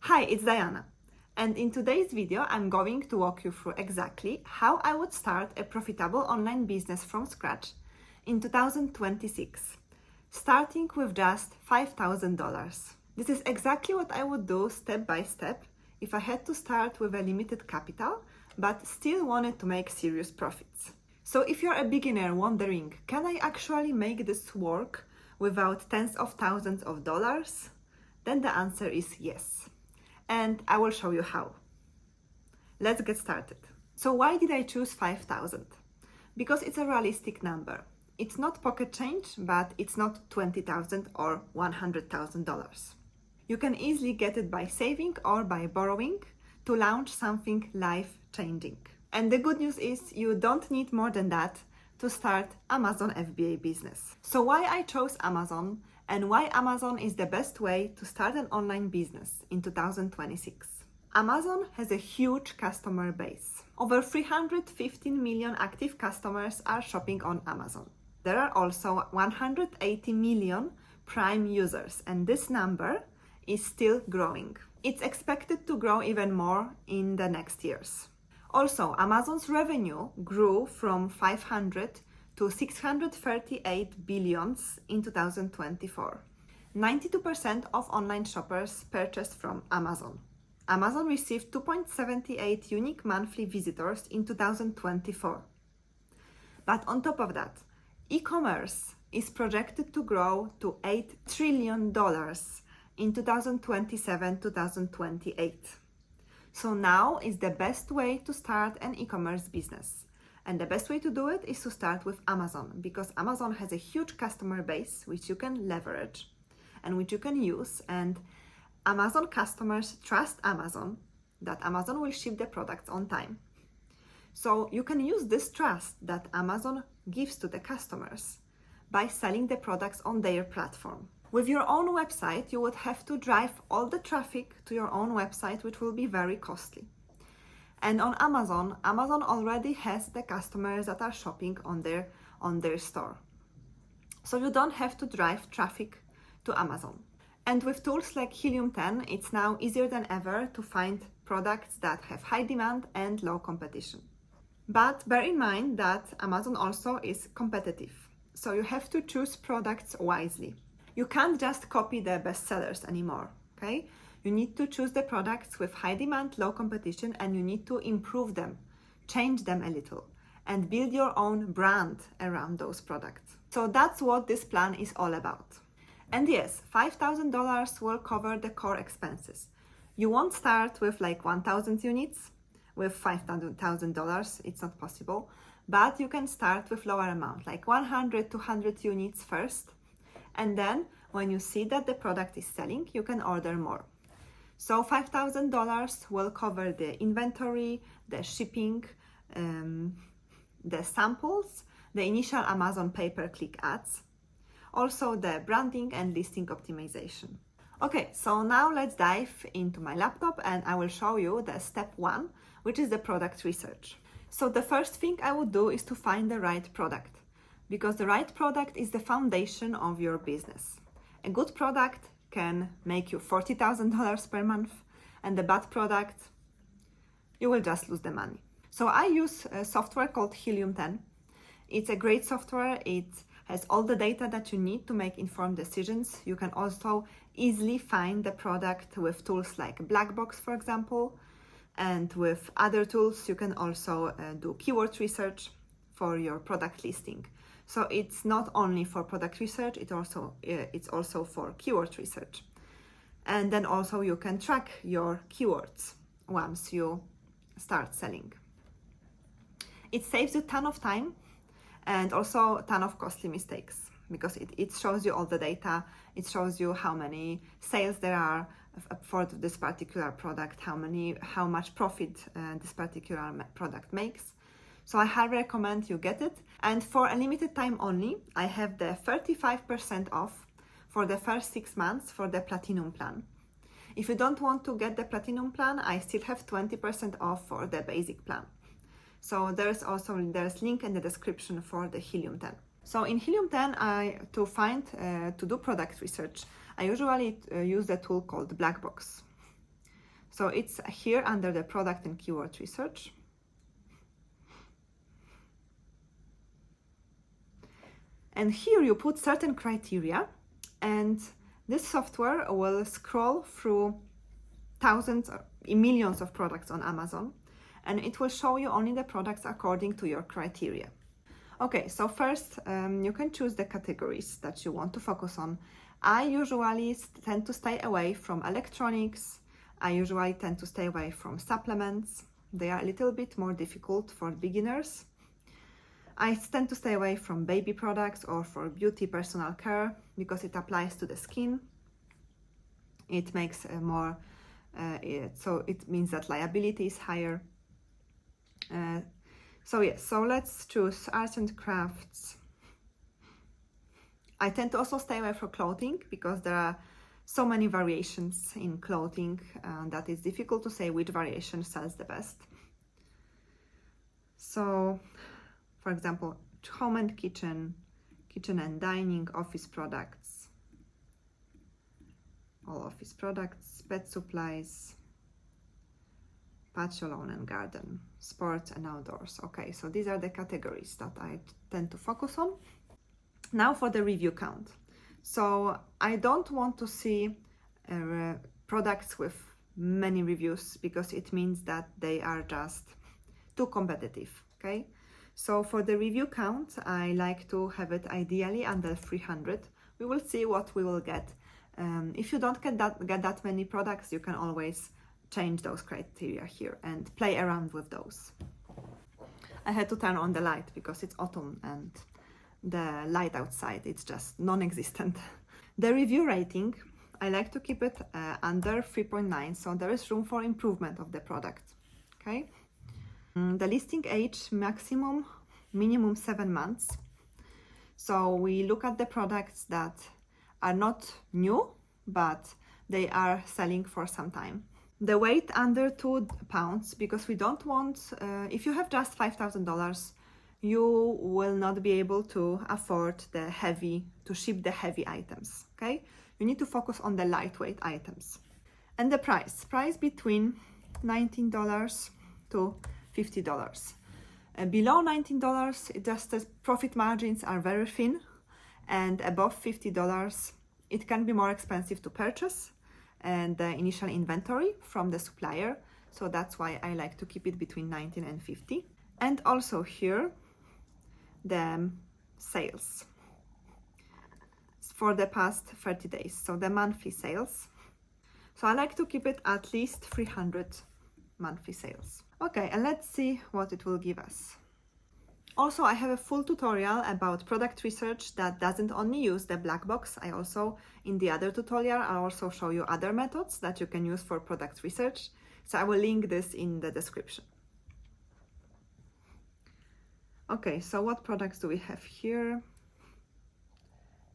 Hi, it's Diana, and in today's video I'm going to walk you through exactly how I would start a profitable online business from scratch in 2026, starting with just $5,000. This is exactly what I would do step by step if I had to start with a limited capital but still wanted to make serious profits. So if you're a beginner wondering, can I actually make this work without tens of thousands of dollars? Then the answer is yes. And I will show you how. Let's get started. So why did I choose 5,000? Because it's a realistic number. It's not pocket change, but it's not 20,000 or $100,000. You can easily get it by saving or by borrowing to launch something life-changing. And the good news is you don't need more than that to start Amazon FBA business. So why I chose Amazon and why Amazon is the best way to start an online business in 2026. Amazon has a huge customer base. Over 315 million active customers are shopping on Amazon. There are also 180 million Prime users, and this number is still growing. It's expected to grow even more in the next years. Also, Amazon's revenue grew from 500 to 638 billions in 2024. 92% of online shoppers purchased from Amazon. Amazon received 2.78 unique monthly visitors in 2024. But on top of that, e-commerce is projected to grow to $8 trillion in 2027-2028. So now is the best way to start an e-commerce business. And the best way to do it is to start with Amazon, because Amazon has a huge customer base which you can leverage and which you can use. And Amazon customers trust Amazon that Amazon will ship the products on time. So you can use this trust that Amazon gives to the customers by selling the products on their platform. With your own website, you would have to drive all the traffic to your own website, which will be very costly. And on Amazon, Amazon already has the customers that are shopping on their store. So you don't have to drive traffic to Amazon. And with tools like Helium 10, it's now easier than ever to find products that have high demand and low competition. But bear in mind that Amazon also is competitive. So you have to choose products wisely. You can't just copy the bestsellers anymore, okay? You need to choose the products with high demand, low competition, and you need to improve them, change them a little, and build your own brand around those products. So that's what this plan is all about. And yes, $5,000 will cover the core expenses. You won't start with like 1,000 units with $5,000, it's not possible, but you can start with lower amount, like 100, 200 units first, and then when you see that the product is selling, you can order more. So $5,000 will cover the inventory, the shipping, the samples, the initial Amazon pay-per-click ads, also the branding and listing optimization. Okay, so now let's dive into my laptop and I will show you the step 1, which is the product research. So the first thing I would do is to find the right product, because the right product is the foundation of your business. A good product can make you $40,000 per month, and the bad product, you will just lose the money. So I use a software called Helium 10. It's a great software. It has all the data that you need to make informed decisions. You can also easily find the product with tools like Blackbox, for example, and with other tools you can also do keyword research for your product listing. So it's not only for product research, it's also for keyword research. And then also you can track your keywords once you start selling. It saves you a ton of time and also a ton of costly mistakes, because it shows you all the data. It shows you how many sales there are for this particular product, how much profit this particular product makes. So I highly recommend you get it. And for a limited time only, I have the 35% off for the first 6 months for the Platinum plan. If you don't want to get the Platinum plan, I still have 20% off for the basic plan. So there's link in the description for the Helium 10. So in Helium 10, to do product research, I usually use the tool called Blackbox. So it's here under the product and keyword research. And here you put certain criteria, and this software will scroll through thousands or millions of products on Amazon, and it will show you only the products according to your criteria. Okay, so first you can choose the categories that you want to focus on. I usually tend to stay away from electronics. I usually tend to stay away from supplements. They are a little bit more difficult for beginners. I tend to stay away from baby products or for beauty personal care because it applies to the skin. It makes so it means that liability is higher. So let's choose arts and crafts. I tend to also stay away from clothing because there are so many variations in clothing that it's difficult to say which variation sells the best. So, for example, home and kitchen and dining, office products, all office products, pet supplies, patio, lawn and garden, sports and outdoors. Okay, so these are the categories that I tend to focus on. Now for the review count. So I don't want to see products with many reviews because it means that they are just too competitive, okay? So for the review count, I like to have it ideally under 300. We will see what we will get. If you don't get that many products, you can always change those criteria here and play around with those. I had to turn on the light because it's autumn and the light outside, it's just non-existent. The review rating, I like to keep it under 3.9, so there is room for improvement of the product, okay? The listing age, minimum 7 months. So we look at the products that are not new, but they are selling for some time. The weight under 2 pounds, because we don't want, if you have just $5,000, you will not be able to afford to ship the heavy items, okay? You need to focus on the lightweight items. And the price between $19 to $50. Below $19, just the profit margins are very thin, and above $50, it can be more expensive to purchase and the initial inventory from the supplier. So that's why I like to keep it between 19 and 50. And also here, the sales for the past 30 days, so the monthly sales. So I like to keep it at least 300 monthly sales. Okay, and let's see what it will give us. Also, I have a full tutorial about product research that doesn't only use the black box. In the other tutorial, I also show you other methods that you can use for product research. So I will link this in the description. Okay, so what products do we have here?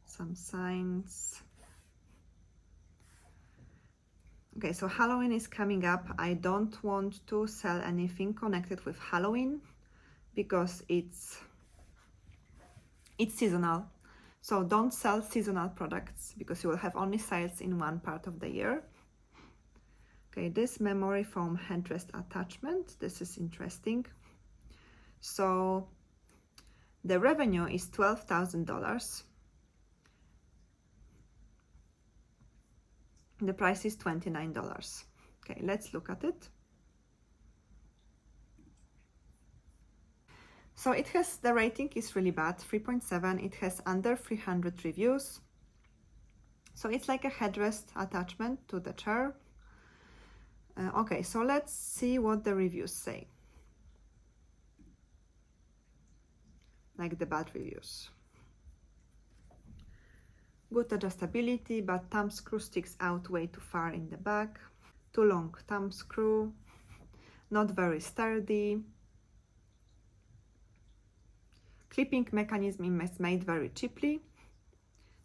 Some signs. Okay, so Halloween is coming up. I don't want to sell anything connected with Halloween because it's seasonal. So don't sell seasonal products because you will have only sales in one part of the year. Okay, this memory foam headrest attachment, this is interesting. So the revenue is $12,000. The price is $29. Okay, let's look at it. So the rating is really bad, 3.7. It has under 300 reviews. So it's like a headrest attachment to the chair. Okay, so let's see what the reviews say. Like the bad reviews. Good adjustability, but thumb screw sticks out way too far in the back. Too long thumb screw. Not very sturdy. Clipping mechanism is made very cheaply.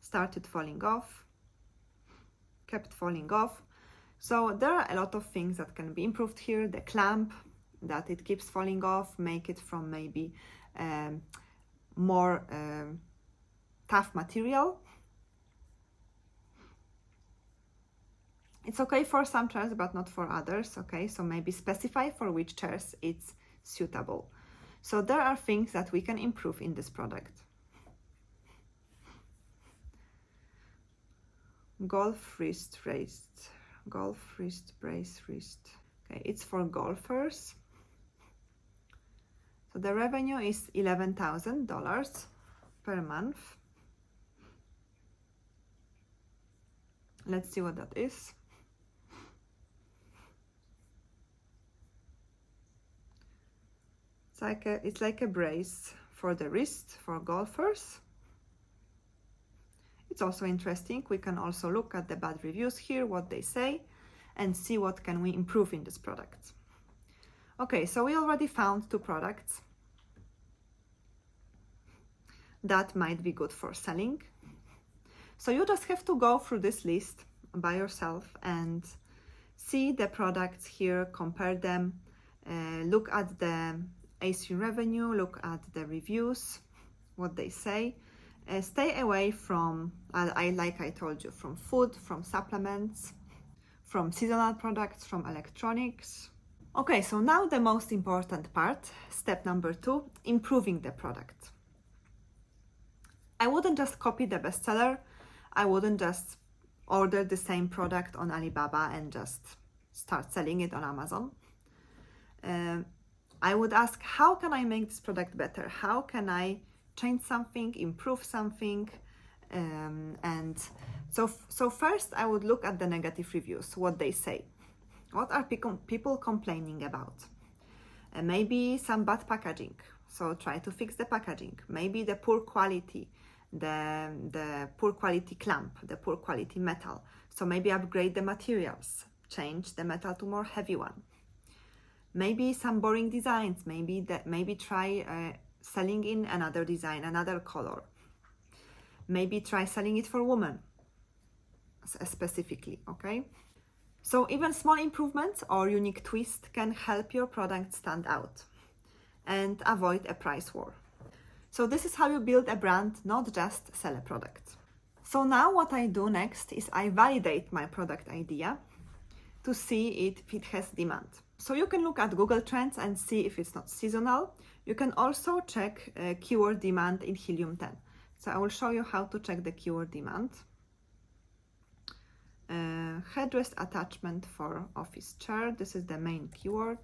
Started falling off. Kept falling off. So there are a lot of things that can be improved here. The clamp, that it keeps falling off, make it from maybe more tough material. It's okay for some chairs, but not for others, okay? So maybe specify for which chairs it's suitable. So there are things that we can improve in this product. Golf wrist brace. Golf wrist brace wrist. Okay, it's for golfers. So the revenue is $11,000 per month. Let's see what that is. It's like a brace for the wrist for golfers. It's also interesting. We can also look at the bad reviews here, what they say, and see what can we improve in this product. Okay, so we already found 2 products that might be good for selling. So you just have to go through this list by yourself and see the products here, compare them, look at the async revenue, look at the reviews, what they say. Stay away from, like I told you, from food, from supplements, from seasonal products, from electronics. Okay, so now the most important part, step number 2, improving the product. I wouldn't just copy the bestseller. I wouldn't just order the same product on Alibaba and just start selling it on Amazon. I would ask, how can I make this product better? How can I change something, improve something? And so first I would look at the negative reviews, what they say. What are people complaining about? Maybe some bad packaging, so try to fix the packaging. Maybe the poor quality, the poor quality clamp, the poor quality metal. So maybe upgrade the materials, change the metal to more heavy one. Maybe some boring designs, maybe try selling in another design, another color. Maybe try selling it for women specifically, okay? So even small improvements or unique twist can help your product stand out and avoid a price war. So this is how you build a brand, not just sell a product. So now what I do next is I validate my product idea to see if it has demand. So you can look at Google Trends and see if it's not seasonal. You can also check keyword demand in Helium 10. So I will show you how to check the keyword demand. Headrest attachment for office chair. This is the main keyword.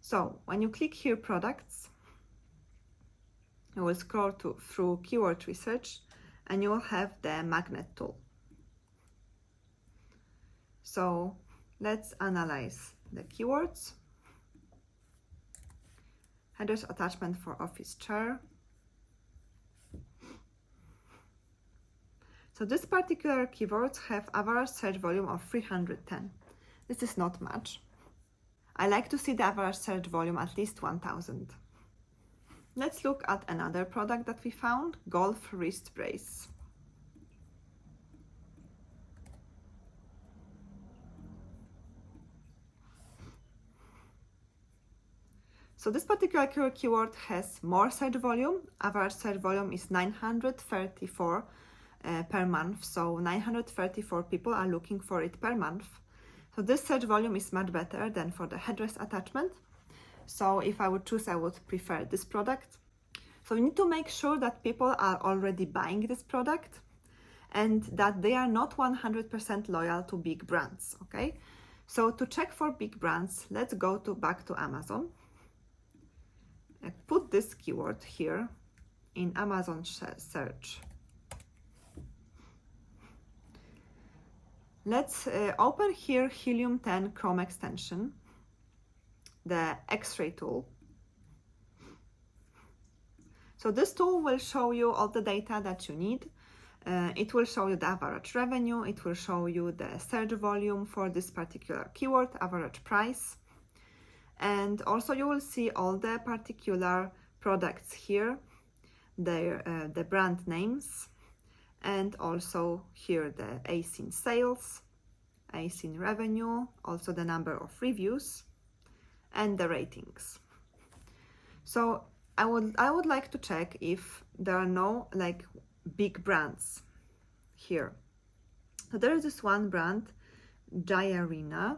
So when you click here products, you will scroll through keyword research and you will have the magnet tool. So let's analyze the keywords. Headrest attachment for office chair. So this particular keywords have average search volume of 310. This is not much. I like to see the average search volume at least 1000. Let's look at another product that we found, golf wrist brace. So this particular keyword has more search volume. Average search volume is 934 per month. So 934 people are looking for it per month. So this search volume is much better than for the headrest attachment. So if I would choose, I would prefer this product. So you need to make sure that people are already buying this product and that they are not 100% loyal to big brands, okay? So to check for big brands, let's go back to Amazon. I put this keyword here in Amazon search. Let's open here Helium 10 Chrome extension, the X-ray tool. So this tool will show you all the data that you need. It will show you the average revenue, it will show you the search volume for this particular keyword, average price. And also you will see all the particular products here, the brand names, and also here the async sales, async revenue, also the number of reviews, and the ratings. So I would like to check if there are no like big brands here. So there is this one brand, Giarina,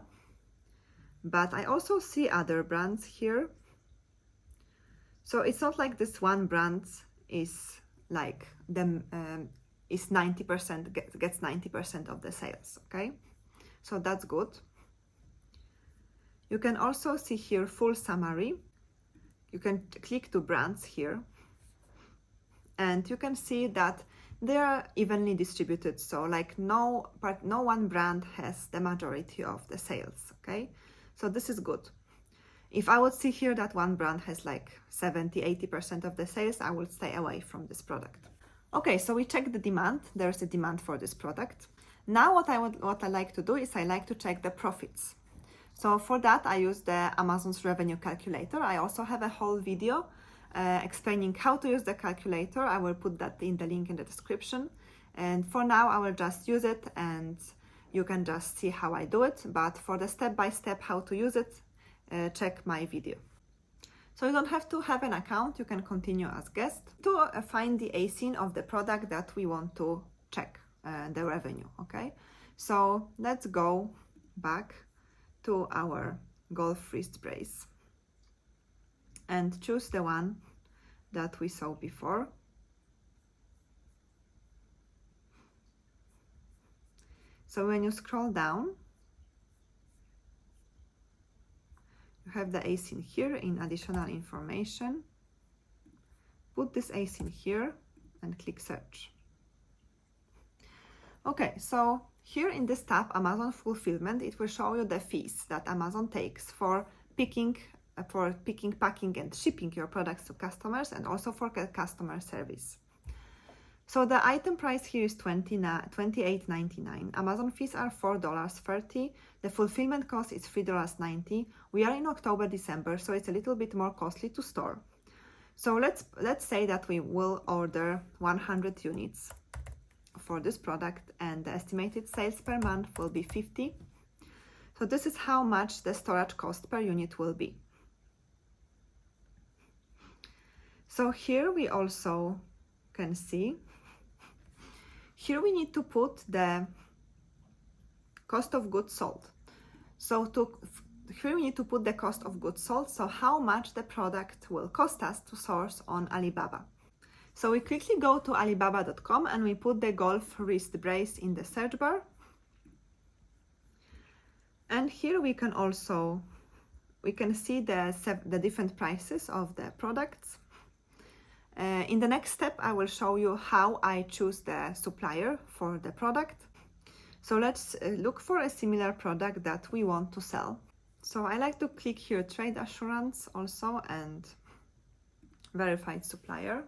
but I also see other brands here. So it's not like this one brand is like is 90% gets 90% of the sales, okay? So that's good. You can also see here full summary. You can click to brands here, and you can see that they are evenly distributed. So like no one brand has the majority of the sales, okay? So this is good. If I would see here that one brand has like 70-80% of the sales, I would stay away from this product. Okay, so we check the demand. There's a demand for this product. Now what I like to do is I like to check the profits. So for that I use the Amazon's revenue calculator. I also have a whole video explaining how to use the calculator. I will put that in the link in the description. And for now I will just use it and you can just see how I do it. But for the step-by-step how to use it, check my video. So you don't have to have an account, you can continue as guest to find the ASIN of the product that we want to check the revenue, okay? So let's go back to our golf wrist brace and choose the one that we saw before. So when you scroll down, you have the ASIN here in additional information. Put this ASIN here and click search. Okay, so here in this tab, Amazon Fulfillment, it will show you the fees that Amazon takes for picking, packing and shipping your products to customers, and also for customer service. So the item price here is $28.99. Amazon fees are $4.30. The fulfillment cost is $3.90. We are in October, December, so it's a little bit more costly to store. So let's say that we will order 100 units for this product, and the estimated sales per month will be 50. So this is how much the storage cost per unit will be. So here we also can see, here we need to put the cost of goods sold. So here we need to put the cost of goods sold, so how much the product will cost us to source on Alibaba. So we quickly go to alibaba.com and we put the golf wrist brace in the search bar. And here we can see the different prices of the products. In the next step, I will show you how I choose the supplier for the product. So let's look for a similar product that we want to sell. So I like to click here trade assurance also and verified supplier.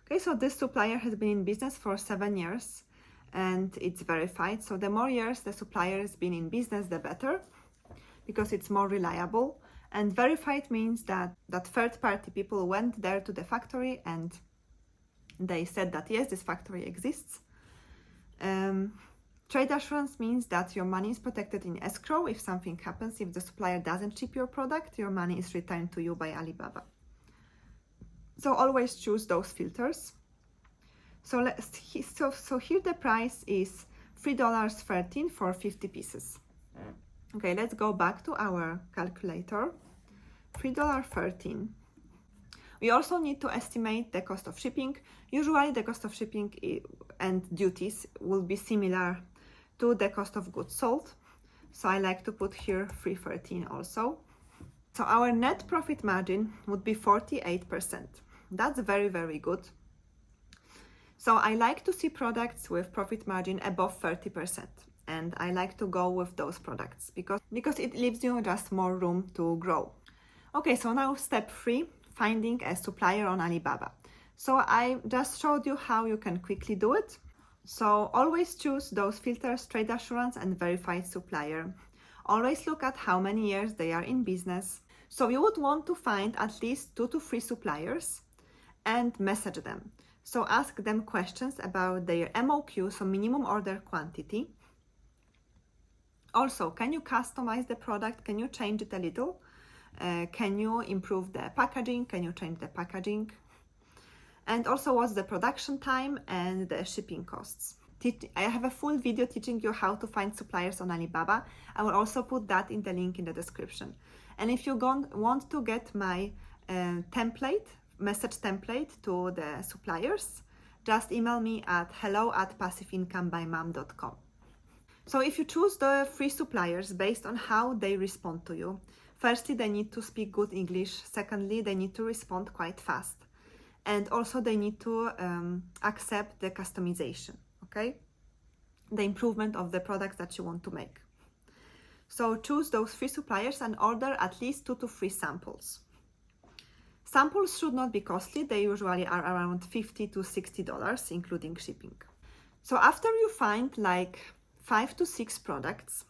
Okay, so this supplier has been in business for 7 years and it's verified. So the more years the supplier has been in business, the better, because it's more reliable. And verified means that third-party people went there to the factory and they said that yes, this factory exists. Trade assurance means that your money is protected in escrow. If something happens, if the supplier doesn't ship your product, your money is returned to you by Alibaba. So always choose those filters. So here the price is $3.13 for 50 pieces. Okay, let's go back to our calculator. $3.13. We also need to estimate the cost of shipping. Usually the cost of shipping and duties will be similar to the cost of goods sold. So I like to put here $3.13 also. So our net profit margin would be 48%. That's very, very good. So I like to see products with profit margin above 30%. And I like to go with those products because it leaves you just more room to grow. Okay, so now step 3, finding a supplier on Alibaba. So I just showed you how you can quickly do it. So always choose those filters, trade assurance and verified supplier. Always look at how many years they are in business. So you would want to find at least 2 to 3 suppliers and message them. So ask them questions about their MOQ, so minimum order quantity. Also, can you customize the product? Can you change it a little? Can you improve the packaging? Can you change the packaging? And also, what's the production time and the shipping costs? I have a full video teaching you how to find suppliers on Alibaba. I will also put that in the link in the description. And if you want to get my message template to the suppliers, just email me at hello@passiveincomebymom.com. So if you choose the free suppliers based on how they respond to you, firstly, they need to speak good English. Secondly, they need to respond quite fast. And also they need to accept the customization, okay? The improvement of the products that you want to make. So choose those free suppliers and order at least 2 to 3 samples. Samples should not be costly. They usually are around $50 to $60, including shipping. So after you find like 5 to 6 products,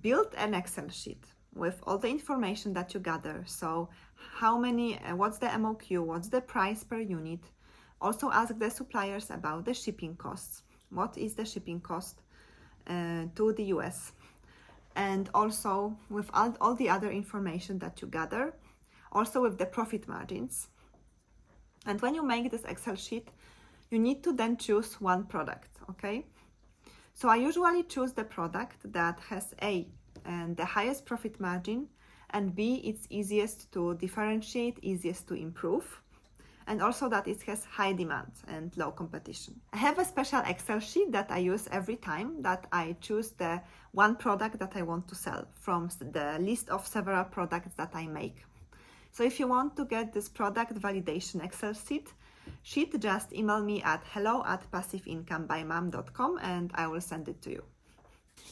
build an Excel sheet with all the information that you gather. So how many, what's the MOQ, what's the price per unit. Also ask the suppliers about the shipping costs. What is the shipping cost to the US? And also with all the other information that you gather, also with the profit margins. And when you make this Excel sheet, you need to then choose one product, okay? So I usually choose the product that has A, and the highest profit margin, and B, it's easiest to differentiate, easiest to improve, and also that it has high demand and low competition. I have a special Excel sheet that I use every time that I choose the one product that I want to sell from the list of several products that I make. So if you want to get this product validation Excel sheet, just email me at hello@passiveincomebymom.com and I will send it to you.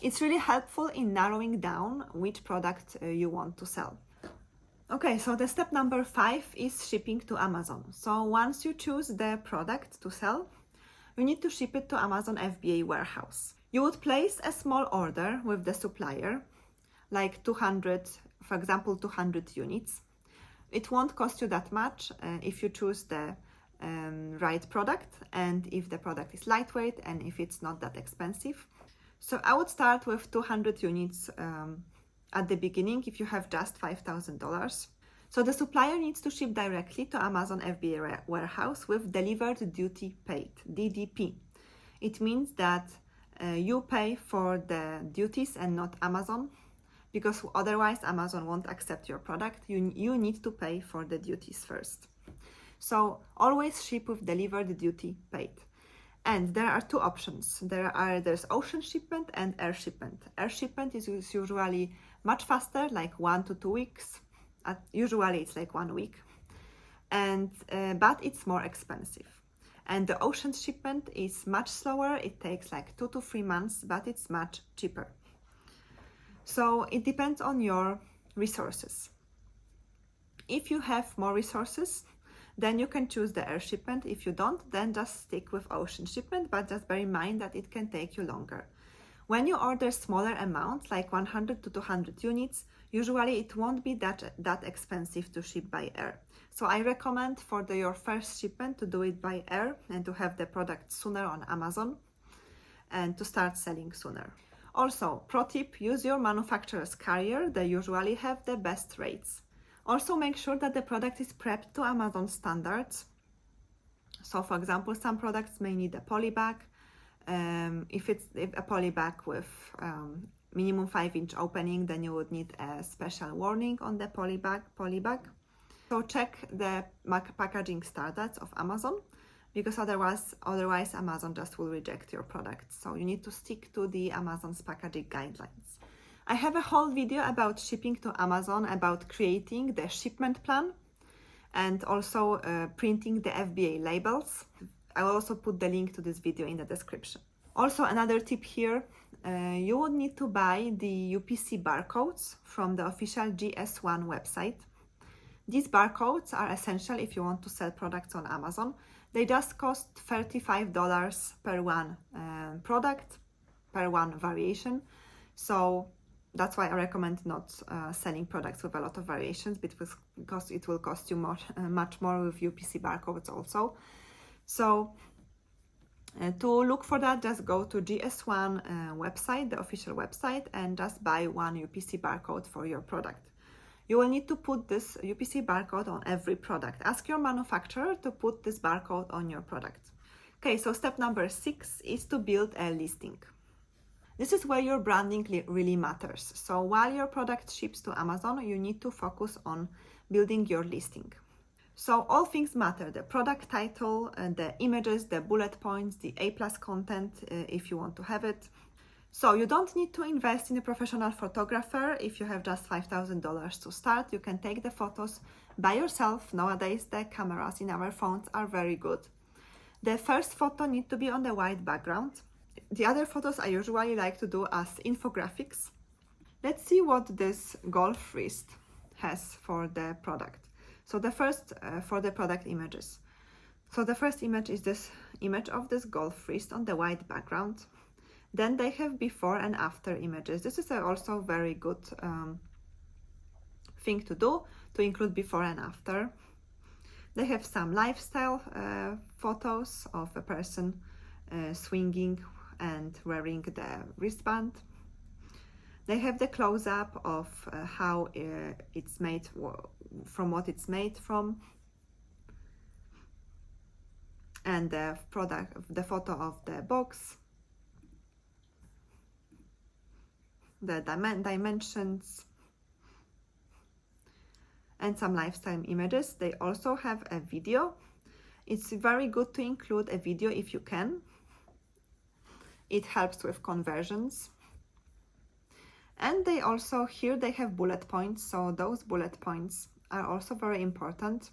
It's really helpful in narrowing down which product you want to sell. Okay, so the step number 5 is shipping to Amazon. So once you choose the product to sell, you need to ship it to Amazon FBA warehouse. You would place a small order with the supplier, like 200, for example, 200 units. It won't cost you that much if you choose the right product and if the product is lightweight and if it's not that expensive. So I would start with 200 units at the beginning if you have just $5,000. So the supplier needs to ship directly to Amazon FBA warehouse with delivered duty paid, DDP. It means that you pay for the duties and not Amazon, because otherwise Amazon won't accept your product. You need to pay for the duties first. So always ship with delivered duty paid. And there are 2 options. There's ocean shipment and air shipment. Air shipment is usually much faster, like 1 to 2 weeks. Usually it's like 1 week, but it's more expensive. And the ocean shipment is much slower. It takes like 2 to 3 months, but it's much cheaper. So it depends on your resources. If you have more resources, then you can choose the air shipment. If you don't, then just stick with ocean shipment, but just bear in mind that it can take you longer. When you order smaller amounts, like 100 to 200 units, usually it won't be that expensive to ship by air. So I recommend for your first shipment to do it by air and to have the product sooner on Amazon and to start selling sooner. Also, pro tip, use your manufacturer's carrier. They usually have the best rates. Also, make sure that the product is prepped to Amazon standards. So, for example, some products may need a poly bag. If a poly bag with minimum 5-inch opening, then you would need a special warning on the poly bag. So check the packaging standards of Amazon, because otherwise Amazon just will reject your product. So you need to stick to the Amazon's packaging guidelines. I have a whole video about shipping to Amazon, about creating the shipment plan and also printing the FBA labels. I will also put the link to this video in the description. Also, another tip here, you would need to buy the UPC barcodes from the official GS1 website. These barcodes are essential if you want to sell products on Amazon. They just cost $35 per one product, per one variation. So that's why I recommend not selling products with a lot of variations, because it will cost you much more with UPC barcodes also. So to look for that, just go to GS1 website, the official website, and just buy one UPC barcode for your product. You will need to put this UPC barcode on every product. Ask your manufacturer to put this barcode on your product. Okay, so step number 6 is to build a listing. This is where your branding really matters. So while your product ships to Amazon, you need to focus on building your listing. So all things matter: the product title, the images, the bullet points, the A+ content if you want to have it. So you don't need to invest in a professional photographer. If you have just $5,000 to start, you can take the photos by yourself. Nowadays, the cameras in our phones are very good. The first photo needs to be on the white background. The other photos I usually like to do as infographics. Let's see what this golf wrist has for the product. So the first for the product images. So the first image is this image of this golf wrist on the white background. Then they have before and after images. This is also very good thing to do, to include before and after. They have some lifestyle photos of a person swinging and wearing the wristband. They have the close-up of how it's made, from what it's made from, and the photo of the box, the dimensions, and some lifestyle images. They also have a video. It's very good to include a video if you can. It helps with conversions. And they also, here they have bullet points, so those bullet points are also very important.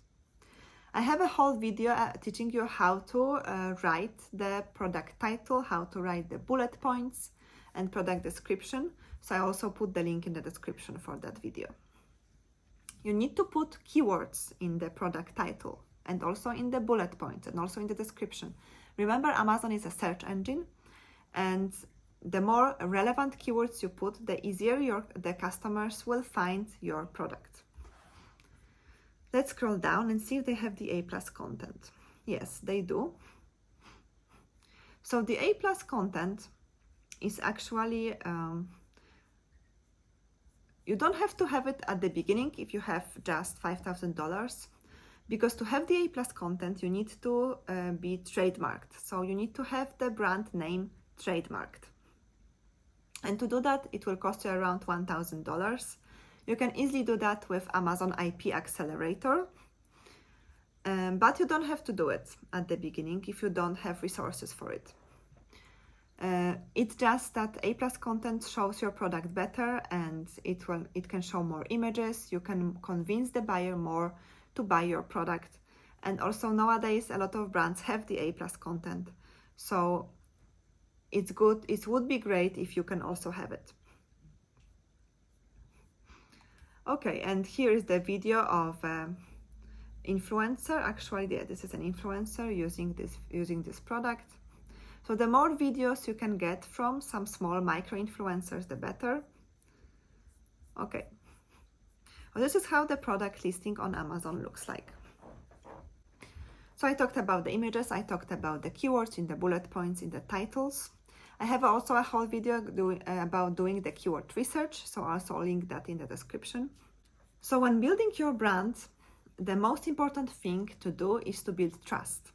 I have a whole video teaching you how to write the product title, how to write the bullet points and product description. So I also put the link in the description for that video. You need to put keywords in the product title and also in the bullet points and also in the description. Remember, Amazon is a search engine, and the more relevant keywords you put, the easier the customers will find your product. Let's scroll down and see if they have the A+ content. Yes, they do. So the A+ content is actually, you don't have to have it at the beginning if you have just $5,000, because to have the A+ content, you need to be trademarked. So you need to have the brand name trademarked. And to do that, it will cost you around $1,000. You can easily do that with Amazon IP Accelerator, but you don't have to do it at the beginning if you don't have resources for it. It's just that A+ content shows your product better, and it can show more images. You can convince the buyer more to buy your product. And also nowadays, a lot of brands have the A+ content. So it's good. It would be great if you can also have it. Okay, and here is the video of influencer. Actually, yeah, this is an influencer using this product. So the more videos you can get from some small micro influencers, the better. Okay, well, this is how the product listing on Amazon looks like. So I talked about the images, I talked about the keywords in the bullet points, in the titles. I have also a whole video about doing the keyword research, so I'll also link that in the description. So when building your brand, the most important thing to do is to build trust.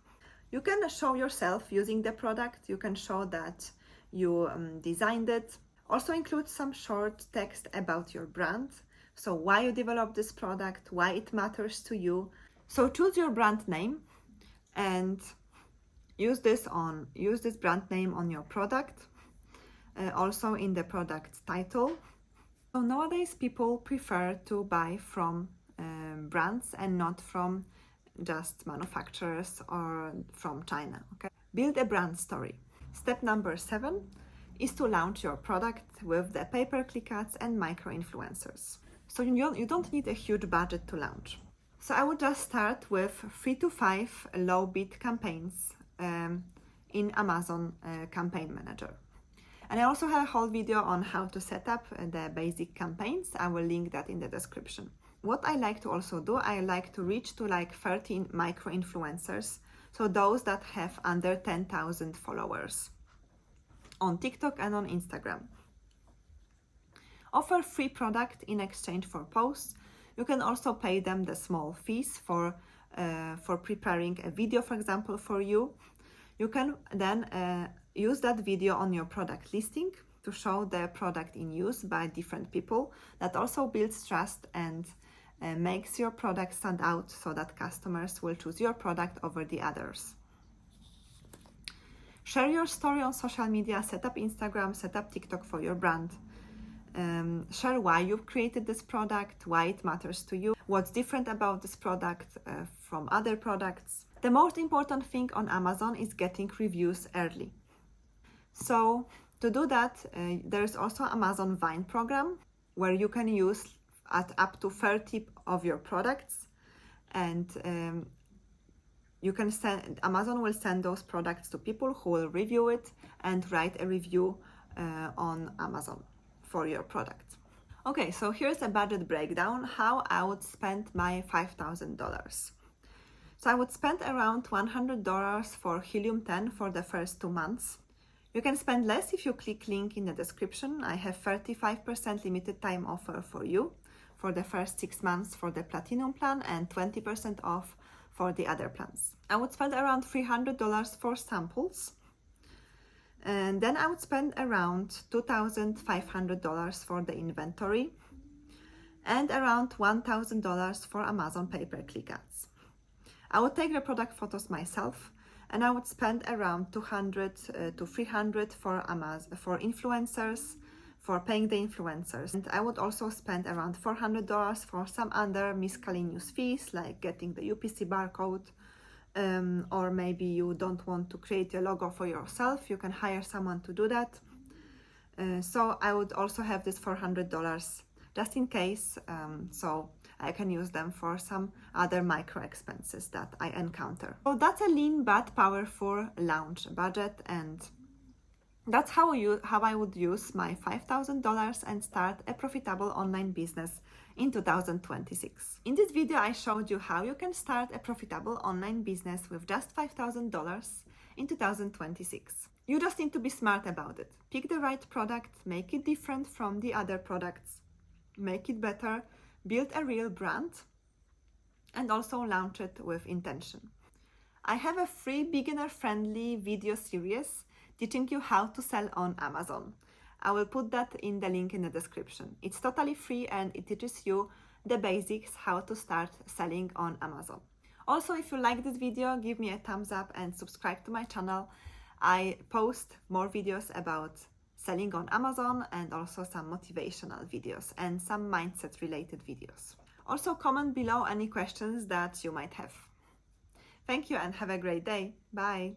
You can show yourself using the product, you can show that you designed it. Also include some short text about your brand, so why you developed this product, why it matters to you. So choose your brand name and use this brand name on your product, also in the product title. So nowadays people prefer to buy from brands and not from just manufacturers or from China. Okay, build a brand story. Step number 7 is to launch your product with the pay-per-click ads and micro influencers. So you don't need a huge budget to launch. So I would just start with 3 to 5 low bid campaigns in Amazon Campaign Manager. And I also have a whole video on how to set up the basic campaigns. I will link that in the description. What I like to also do, I like to reach to like 13 micro influencers, so those that have under 10,000 followers on TikTok and on Instagram. Offer free product in exchange for posts. You can also pay them the small fees for preparing a video, for example, for you. You can then use that video on your product listing to show the product in use by different people. That also builds trust and makes your product stand out so that customers will choose your product over the others. Share your story on social media, set up Instagram, set up TikTok for your brand. Share why you've created this product, why it matters to you, what's different about this product from other products. The most important thing on Amazon is getting reviews early. So to do that, there is also Amazon Vine program where you can use at up to 30 of your products, and you can send, Amazon will send those products to people who will review it and write a review on Amazon for your product. Okay, so here's a budget breakdown, how I would spend my $5,000. So I would spend around $100 for Helium-10 for the first 2 months. You can spend less if you click link in the description. I have 35% limited time offer for you for the first 6 months for the Platinum plan and 20% off for the other plans. I would spend around $300 for samples, and then I would spend around $2,500 for the inventory and around $1,000 for Amazon pay-per-click ads. I would take the product photos myself, and I would spend around $200 to $300 for Amazon, for influencers, for paying the influencers. And I would also spend around $400 for some other miscellaneous fees, like getting the UPC barcode, or maybe you don't want to create a logo for yourself, you can hire someone to do that. So I would also have this $400 just in case, so I can use them for some other micro expenses that I encounter. So that's a lean but powerful launch budget, and that's how I would use my $5,000 and start a profitable online business in 2026. In this video, I showed you how you can start a profitable online business with just $5,000 in 2026. You just need to be smart about it. Pick the right product, make it different from the other products, make it better, build a real brand, and also launch it with intention. I have a free beginner-friendly video series teaching you how to sell on Amazon. I will put that in the link in the description. It's totally free and it teaches you the basics how to start selling on Amazon. Also, if you like this video, give me a thumbs up and subscribe to my channel. I post more videos about selling on Amazon and also some motivational videos and some mindset related videos. Also, comment below any questions that you might have. Thank you and have a great day. Bye.